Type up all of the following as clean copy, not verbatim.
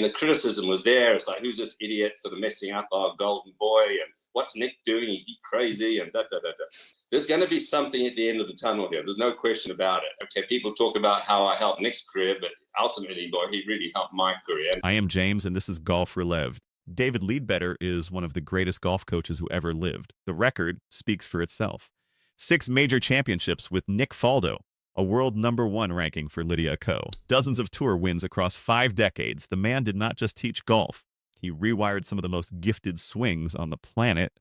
the criticism was there. It's like, who's this idiot sort of messing up our golden boy? And what's Nick doing? Is he crazy? And da, da, da, da. There's going to be something at the end of the tunnel here. There's no question about it. Okay, people talk about how I helped Nick's career, but ultimately, boy, he really helped my career. I am James, and this is Golf Releved. David Leadbetter is one of the greatest golf coaches who ever lived. The record speaks for itself. 6 major championships with Nick Faldo, a world #1 ranking for Lydia Ko. Dozens of tour wins across 5 decades. The man did not just teach golf. He rewired some of the most gifted swings on the planet.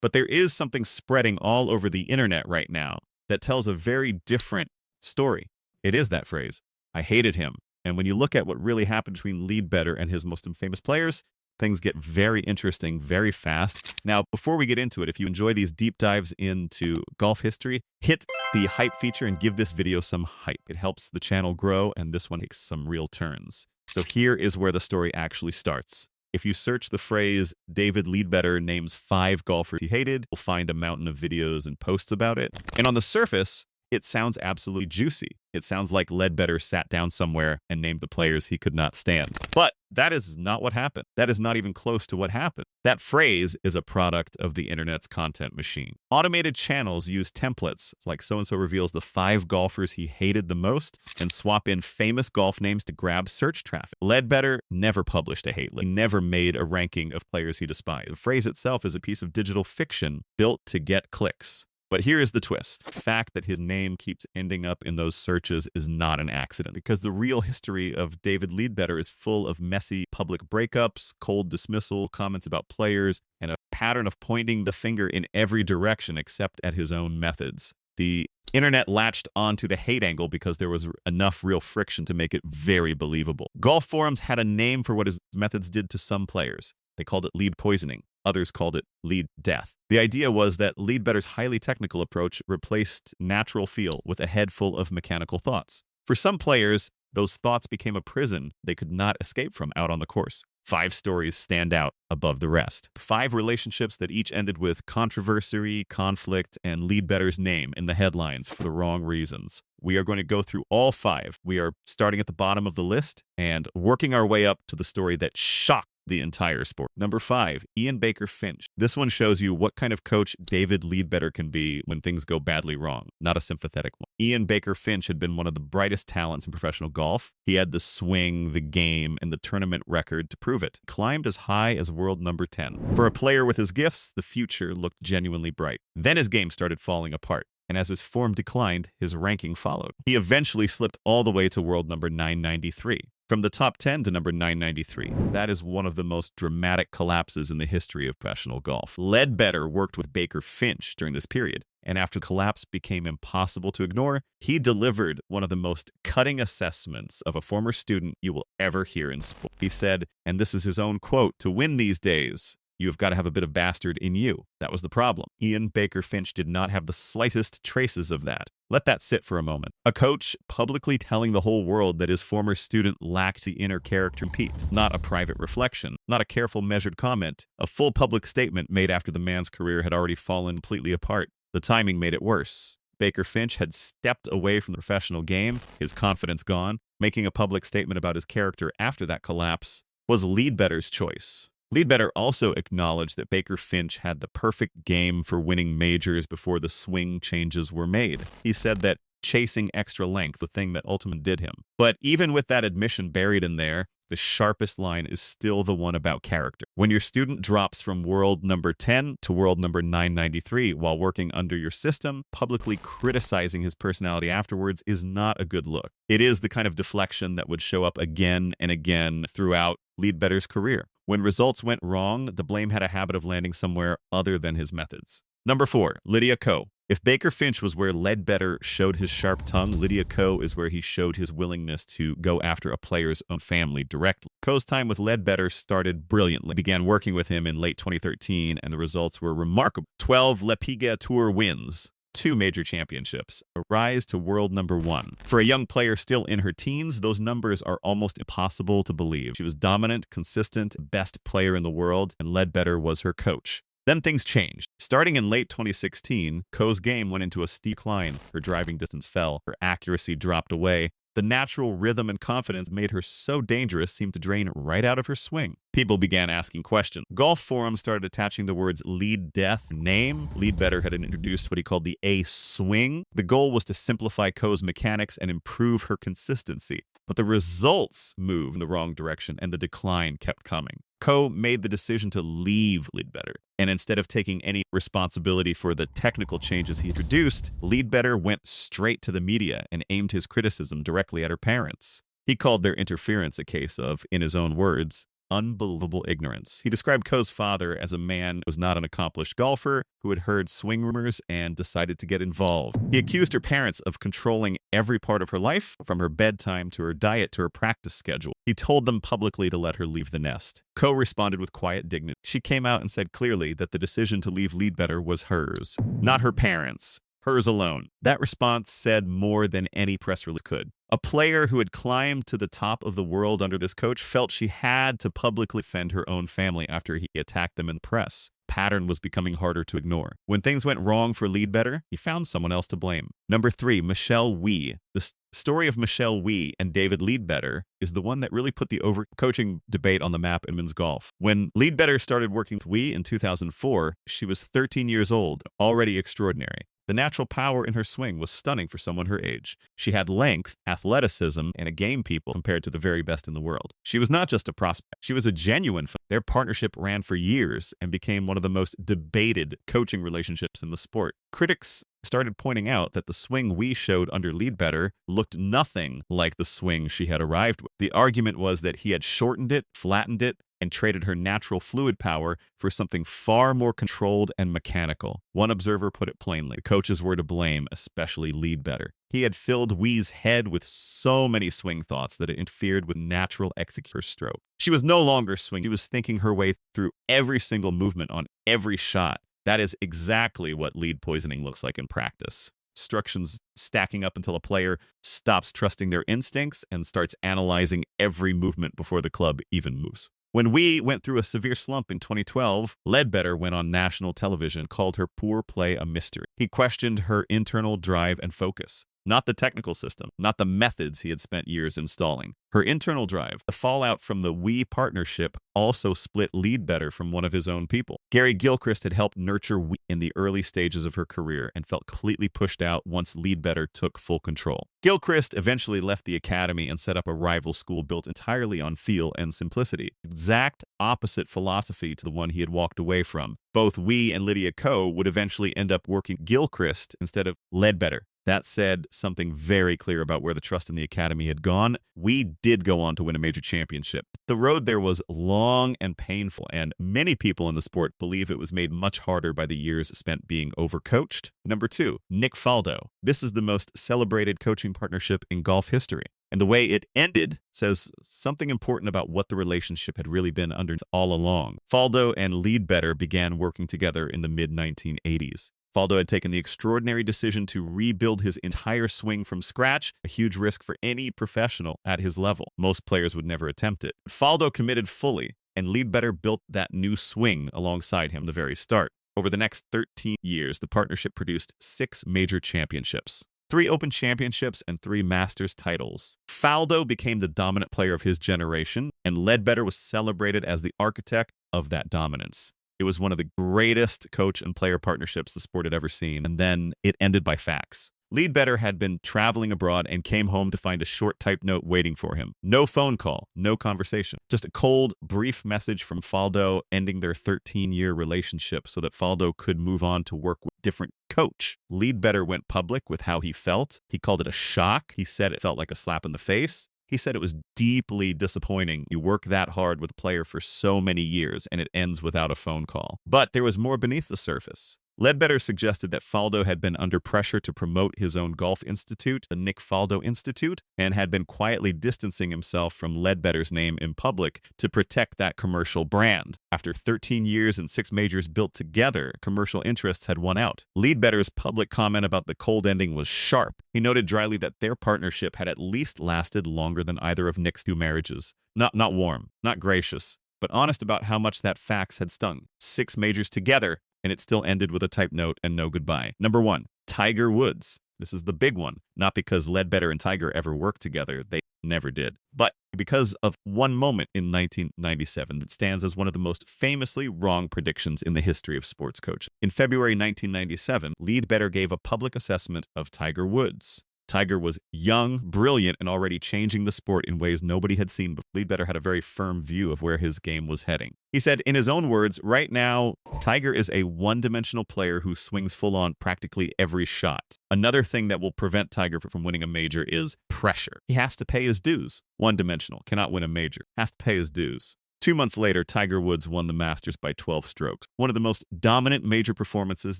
But there is something spreading all over the internet right now that tells a very different story. It is that phrase, I hated him. And when you look at what really happened between Leadbetter and his most famous players, things get very interesting very fast. Now, before we get into it, if you enjoy these deep dives into golf history, hit the hype feature and give this video some hype. It helps the channel grow, and this one takes some real turns. So here is where the story actually starts. If you search the phrase David Leadbetter names 5 golfers he hated, you'll find a mountain of videos and posts about it. And on the surface, it sounds absolutely juicy. It sounds like Leadbetter sat down somewhere and named the players he could not stand. But that is not what happened. That is not even close to what happened. That phrase is a product of the internet's content machine. Automated channels use templates, like so-and-so reveals the 5 golfers he hated the most, and swap in famous golf names to grab search traffic. Leadbetter never published a hate list. He never made a ranking of players he despised. The phrase itself is a piece of digital fiction built to get clicks. But here is the twist. The fact that his name keeps ending up in those searches is not an accident, because the real history of David Leadbetter is full of messy public breakups, cold dismissal, comments about players, and a pattern of pointing the finger in every direction except at his own methods. The internet latched onto the hate angle because there was enough real friction to make it very believable. Golf forums had a name for what his methods did to some players. They called it lead poisoning. Others called it lead death. The idea was that Leadbetter's highly technical approach replaced natural feel with a head full of mechanical thoughts. For some players, those thoughts became a prison they could not escape from out on the course. 5 stories stand out above the rest. 5 relationships that each ended with controversy, conflict, and Leadbetter's name in the headlines for the wrong reasons. We are going to go through all 5. We are starting at the bottom of the list and working our way up to the story that shocked the entire sport. Number 5, Ian Baker-Finch. This one shows you what kind of coach David Leadbetter can be when things go badly wrong, not a sympathetic one. Ian Baker-Finch had been one of the brightest talents in professional golf. He had the swing, the game, and the tournament record to prove it. Climbed as high as world number 10. For a player with his gifts, the future looked genuinely bright. Then his game started falling apart, and as his form declined, his ranking followed. He eventually slipped all the way to world number 993. From the top 10 to number 993. That is one of the most dramatic collapses in the history of professional golf. Leadbetter worked with Baker-Finch during this period, and after the collapse became impossible to ignore, he delivered one of the most cutting assessments of a former student you will ever hear in sport. He said, and this is his own quote, "To win these days, you've got to have a bit of bastard in you." That was the problem. Ian Baker-Finch did not have the slightest traces of that. Let that sit for a moment. A coach publicly telling the whole world that his former student lacked the inner character to compete. Not a private reflection, not a careful measured comment, a full public statement made after the man's career had already fallen completely apart. The timing made it worse. Baker-Finch had stepped away from the professional game, his confidence gone. Making a public statement about his character after that collapse was Leadbetter's choice. Leadbetter also acknowledged that Baker-Finch had the perfect game for winning majors before the swing changes were made. He said that chasing extra length, the thing that ultimately did him. But even with that admission buried in there, the sharpest line is still the one about character. When your student drops from world number 10 to world number 993 while working under your system, publicly criticizing his personality afterwards is not a good look. It is the kind of deflection that would show up again and again throughout Leadbetter's career. When results went wrong, the blame had a habit of landing somewhere other than his methods. Number 4, Lydia Ko. If Baker-Finch was where Leadbetter showed his sharp tongue, Lydia Ko is where he showed his willingness to go after a player's own family directly. Ko's time with Leadbetter started brilliantly. Began working with him in late 2013, and the results were remarkable. 12 LPGA Tour wins. 2 major championships, a rise to world number 1. For a young player still in her teens, those numbers are almost impossible to believe. She was dominant, consistent, best player in the world, and Leadbetter was her coach. Then things changed. Starting in late 2016, Ko's game went into a steep climb. Her driving distance fell, her accuracy dropped away, The natural rhythm and confidence made her so dangerous seemed to drain right out of her swing. People began asking questions. Golf forums started attaching the words lead death name. Leadbetter had introduced what he called the A swing. The goal was to simplify Ko's mechanics and improve her consistency. But the results moved in the wrong direction and the decline kept coming. Ko made the decision to leave Leadbetter, and instead of taking any responsibility for the technical changes he introduced, Leadbetter went straight to the media and aimed his criticism directly at her parents. He called their interference a case of, in his own words, unbelievable ignorance. He described Ko's father as a man who was not an accomplished golfer who had heard swing rumors and decided to get involved. He accused her parents of controlling every part of her life, from her bedtime to her diet to her practice schedule. He told them publicly to let her leave the nest. Ko responded with quiet dignity. She came out and said clearly that the decision to leave Leadbetter was hers, not her parents'. Hers alone. That response said more than any press release could. A player who had climbed to the top of the world under this coach felt she had to publicly defend her own family after he attacked them in the press. Pattern was becoming harder to ignore. When things went wrong for Leadbetter, he found someone else to blame. Number 3, Michelle Wie. The story of Michelle Wie and David Leadbetter is the one that really put the overcoaching debate on the map in men's golf. When Leadbetter started working with Wie in 2004, she was 13 years old, already extraordinary. The natural power in her swing was stunning for someone her age. She had length, athleticism, and a game people compared to the very best in the world. She was not just a prospect. She was a genuine fan. Their partnership ran for years and became one of the most debated coaching relationships in the sport. Critics started pointing out that the swing we showed under Leadbetter looked nothing like the swing she had arrived with. The argument was that he had shortened it, flattened it, and traded her natural fluid power for something far more controlled and mechanical. One observer put it plainly: the coaches were to blame, especially Leadbetter. He had filled Wie's head with so many swing thoughts that it interfered with natural execution stroke. She was no longer swinging. She was thinking her way through every single movement on every shot. That is exactly what lead poisoning looks like in practice. Instructions stacking up until a player stops trusting their instincts and starts analyzing every movement before the club even moves. When Wie went through a severe slump in 2012, Leadbetter went on national television and called her poor play a mystery. He questioned her internal drive and focus. Not the technical system, not the methods he had spent years installing. Her internal drive. The fallout from the Wie partnership also split Leadbetter from one of his own people. Gary Gilchrist had helped nurture Wie in the early stages of her career and felt completely pushed out once Leadbetter took full control. Gilchrist eventually left the academy and set up a rival school built entirely on feel and simplicity. Exact opposite philosophy to the one he had walked away from. Both Wie and Lydia Ko would eventually end up working Gilchrist instead of Leadbetter. That said something very clear about where the trust in the academy had gone. Wie did go on to win a major championship. The road there was long and painful, and many people in the sport believe it was made much harder by the years spent being overcoached. Number 2, Nick Faldo. This is the most celebrated coaching partnership in golf history. And the way it ended says something important about what the relationship had really been under all along. Faldo and Leadbetter began working together in the mid-1980s. Faldo had taken the extraordinary decision to rebuild his entire swing from scratch, a huge risk for any professional at his level. Most players would never attempt it. Faldo committed fully, and Leadbetter built that new swing alongside him from the very start. Over the next 13 years, the partnership produced 6 major championships, 3 Open Championships, and 3 Masters titles. Faldo became the dominant player of his generation, and Leadbetter was celebrated as the architect of that dominance. It was one of the greatest coach and player partnerships the sport had ever seen, and then it ended by fax. Leadbetter had been traveling abroad and came home to find a short typed note waiting for him. No phone call, no conversation. Just a cold, brief message from Faldo ending their 13-year relationship so that Faldo could move on to work with a different coach. Leadbetter went public with how he felt. He called it a shock. He said it felt like a slap in the face. He said it was deeply disappointing. You work that hard with a player for so many years and it ends without a phone call. But there was more beneath the surface. Leadbetter suggested that Faldo had been under pressure to promote his own golf institute, the Nick Faldo Institute, and had been quietly distancing himself from Leadbetter's name in public to protect that commercial brand. After 13 years and 6 majors built together, commercial interests had won out. Leadbetter's public comment about the cold ending was sharp. He noted dryly that their partnership had at least lasted longer than either of Nick's 2 marriages. Not warm, not gracious, but honest about how much that fax had stung. 6 majors together, and it still ended with a typed note and no goodbye. Number 1, Tiger Woods. This is the big one. Not because Leadbetter and Tiger ever worked together. They never did. But because of one moment in 1997 that stands as one of the most famously wrong predictions in the history of sports coaching. In February 1997, Leadbetter gave a public assessment of Tiger Woods. Tiger was young, brilliant, and already changing the sport in ways nobody had seen before. Leadbetter had a very firm view of where his game was heading. He said, in his own words, right now, Tiger is a one-dimensional player who swings full on practically every shot. Another thing that will prevent Tiger from winning a major is pressure. He has to pay his dues. One-dimensional, cannot win a major, has to pay his dues. 2 months later, Tiger Woods won the Masters by 12 strokes, one of the most dominant major performances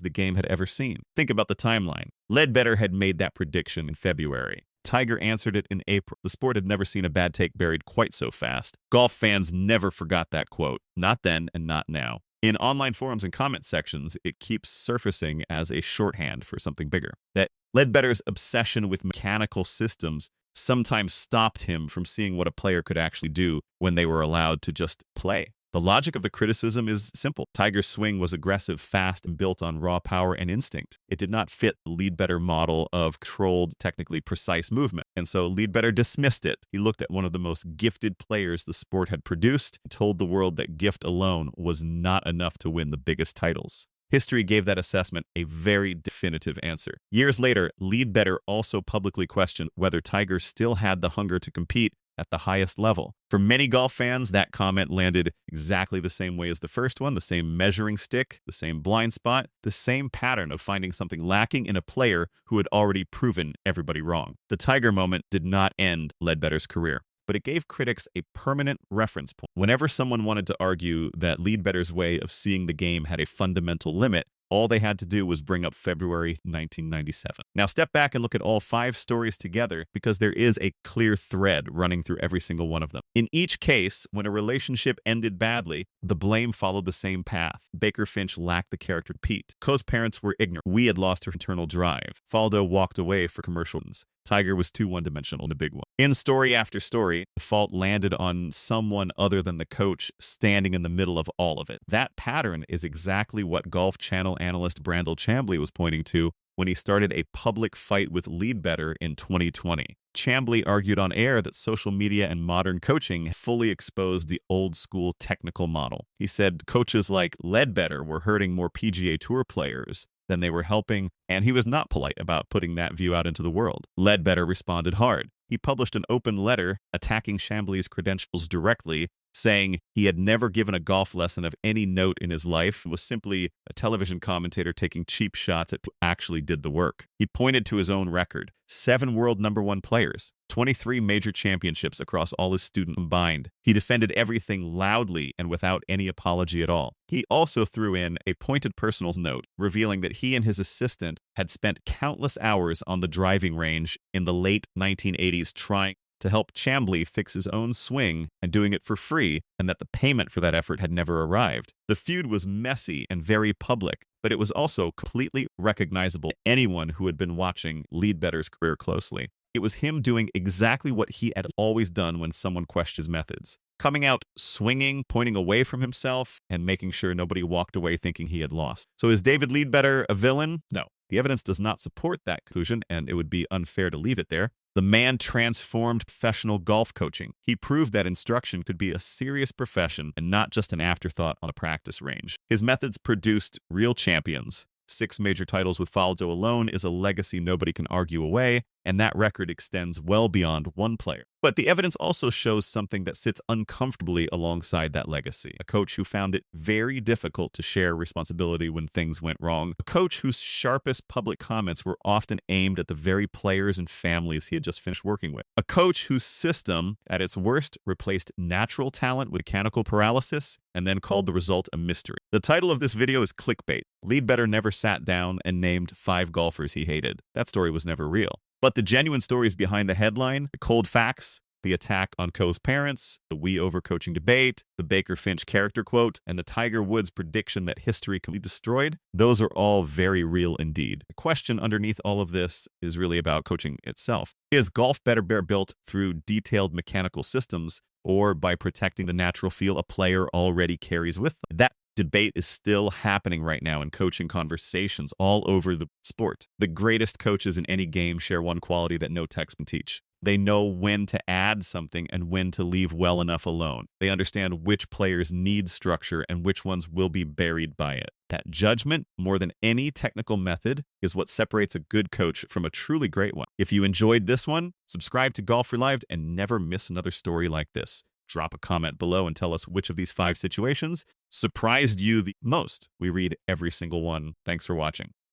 the game had ever seen. Think about the timeline. Leadbetter had made that prediction in February. Tiger answered it in April. The sport had never seen a bad take buried quite so fast. Golf fans never forgot that quote. Not then and not now. In online forums and comment sections, it keeps surfacing as a shorthand for something bigger. That Leadbetter's obsession with mechanical systems sometimes stopped him from seeing what a player could actually do when they were allowed to just play. The logic of the criticism is simple. Tiger's swing was aggressive, fast, and built on raw power and instinct. It did not fit the Leadbetter model of controlled, technically precise movement. And so Leadbetter dismissed it. He looked at one of the most gifted players the sport had produced and told the world that gift alone was not enough to win the biggest titles. History gave that assessment a very definitive answer. Years later, Leadbetter also publicly questioned whether Tiger still had the hunger to compete at the highest level. For many golf fans, that comment landed exactly the same way as the first one, the same measuring stick, the same blind spot, the same pattern of finding something lacking in a player who had already proven everybody wrong. The Tiger moment did not end Leadbetter's career, but it gave critics a permanent reference point. Whenever someone wanted to argue that Leadbetter's way of seeing the game had a fundamental limit, all they had to do was bring up February 1997. Now step back and look at all 5 stories together because there is a clear thread running through every single one of them. In each case, when a relationship ended badly, the blame followed the same path. Baker-Finch lacked the character to compete. Ko's parents were ignorant. We had lost her internal drive. Faldo walked away for commercial reasons. Tiger was too one-dimensional, the big one. In story after story, the fault landed on someone other than the coach standing in the middle of all of it. That pattern is exactly what Golf Channel analyst Brandel Chambly was pointing to when he started a public fight with Leadbetter in 2020. Chambly argued on air that social media and modern coaching fully exposed the old-school technical model. He said coaches like Leadbetter were hurting more PGA Tour players than they were helping, and he was not polite about putting that view out into the world. Leadbetter responded hard. He published an open letter attacking Chambly's credentials directly, saying he had never given a golf lesson of any note in his life and was simply a television commentator taking cheap shots at who actually did the work. He pointed to his own record: 7 world #1 players, 23 major championships across all his students combined. He defended everything loudly and without any apology at all. He also threw in a pointed personal note, revealing that he and his assistant had spent countless hours on the driving range in the late 1980s trying to help Chambly fix his own swing and doing it for free, and that the payment for that effort had never arrived. The feud was messy and very public, but it was also completely recognizable to anyone who had been watching Leadbetter's career closely. It was him doing exactly what he had always done when someone questioned his methods. Coming out swinging, pointing away from himself, and making sure nobody walked away thinking he had lost. So is David Leadbetter a villain? No. The evidence does not support that conclusion, and it would be unfair to leave it there. The man transformed professional golf coaching. He proved that instruction could be a serious profession and not just an afterthought on a practice range. His methods produced real champions. 6 major titles with Faldo alone is a legacy nobody can argue away, and that record extends well beyond one player. But the evidence also shows something that sits uncomfortably alongside that legacy. A coach who found it very difficult to share responsibility when things went wrong. A coach whose sharpest public comments were often aimed at the very players and families he had just finished working with. A coach whose system, at its worst, replaced natural talent with mechanical paralysis and then called the result a mystery. The title of this video is clickbait. Leadbetter never sat down and named 5 golfers he hated. That story was never real. But the genuine stories behind the headline, the cold facts, the attack on Ko's parents, the we overcoaching debate, the Baker-Finch character quote, and the Tiger Woods prediction that history can be destroyed, those are all very real indeed. The question underneath all of this is really about coaching itself. Is golf better built through detailed mechanical systems or by protecting the natural feel a player already carries with them? That Debate is still happening right now in coaching conversations all over the sport. The greatest coaches in any game share one quality that no text can teach. They know when to add something and when to leave well enough alone. They understand which players need structure and which ones will be buried by it. That judgment, more than any technical method, is what separates a good coach from a truly great one. If you enjoyed this one, subscribe to Golf Relived and never miss another story like this. Drop a comment below and tell us which of these 5 situations surprised you the most. We read every single one. Thanks for watching.